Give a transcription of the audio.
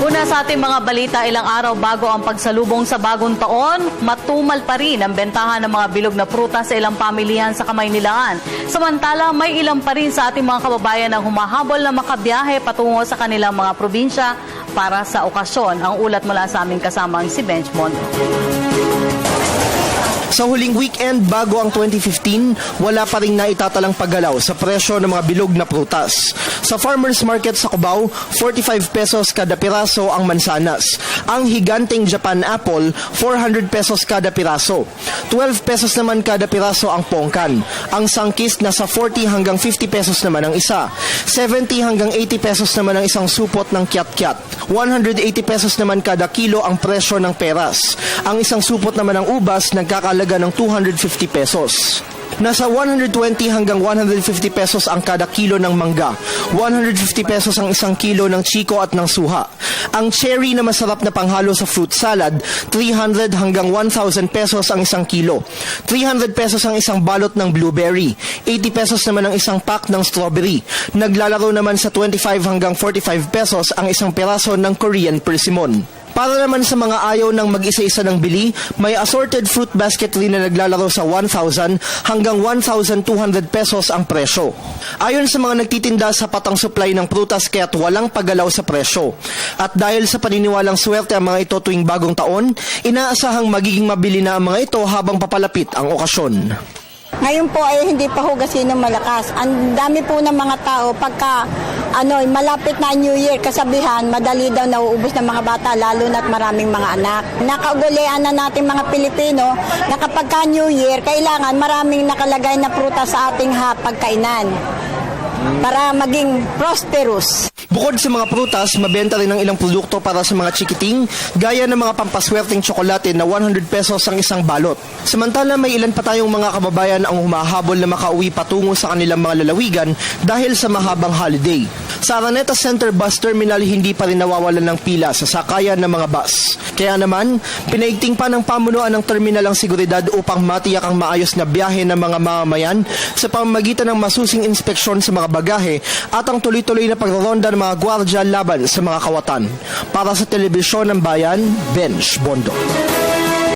Una sa ating mga balita, ilang araw bago ang pagsalubong sa bagong taon, matumal pa rin ang bentahan ng mga bilog na prutas sa ilang pamilihan sa Kamaynilaan. Samantala, may ilang pa rin sa ating mga kababayan ang humahabol na makabiyahe patungo sa kanilang mga probinsya para sa okasyon. Ang ulat mula sa aming kasamang si Benj Mondo. Sa huling weekend bago ang 2015, wala pa rin naitatalang paggalaw sa presyo ng mga bilog na prutas. Sa farmers market sa Cubao, 45 pesos kada piraso ang mansanas. Ang higanting Japan apple, 400 pesos kada piraso. 12 pesos naman kada piraso ang pongkan. Ang sangkis nasa 40 hanggang 50 pesos naman ang isa. 70 hanggang 80 pesos naman ang isang supot ng kiat-kiat. 180 pesos naman kada kilo ang presyo ng peras. Ang isang supot naman ng ubas nagkakalaga ng 250 pesos. Nasa 120 hanggang 150 pesos ang kada kilo ng mangga. 150 pesos ang isang kilo ng chiko at ng suha. Ang cherry na masarap na panghalo sa fruit salad, 300 hanggang 1,000 pesos ang isang kilo. 300 pesos ang isang balot ng blueberry. 80 pesos naman ang isang pack ng strawberry. Naglalaro naman sa 25 hanggang 45 pesos ang isang peraso ng Korean persimmon. Para naman sa mga ayaw ng mag-isa-isa ng bili, may assorted fruit basket rin na naglalaro sa 1,000 hanggang 1,200 pesos ang presyo. Ayon sa mga nagtitinda, sapat ang supply ng prutas kaya't walang paggalaw sa presyo. At dahil sa paniniwalang swerte ang mga ito tuwing bagong taon, inaasahang magiging mabili na ang mga ito habang papalapit ang okasyon. Ngayon po ay hindi pa hugasin ng malakas. Ang dami po ng mga tao pagka malapit na New Year, kasabihan, madali daw nauubos ng mga bata, lalo na't maraming mga anak. Nakaugulian na natin mga Pilipino na kapag ka New Year, kailangan maraming nakalagay na prutas sa ating hapagkainan para maging prosperous. Bukod sa mga prutas, mabenta rin ang ilang produkto para sa mga chikiting, gaya ng mga pampaswerteng tsokolate na 100 pesos ang isang balot. Samantala, may ilan pa tayong mga kababayan ang humahabol na makauwi patungo sa kanilang mga lalawigan dahil sa mahabang holiday. Sa Araneta Center Bus Terminal, hindi pa rin nawawalan ng pila sa sakayan ng mga bus. Kaya naman, pinaigting pa ng pamunuan ng terminal ang seguridad upang matiyak ang maayos na biyahe ng mga mamamayan sa pamamagitan ng masusing inspeksyon sa mga bagahe at ang tuloy-tuloy na pagroronda ng mga gwardya laban sa mga kawatan. Para sa Telebisyon ng Bayan, Benj Mondo.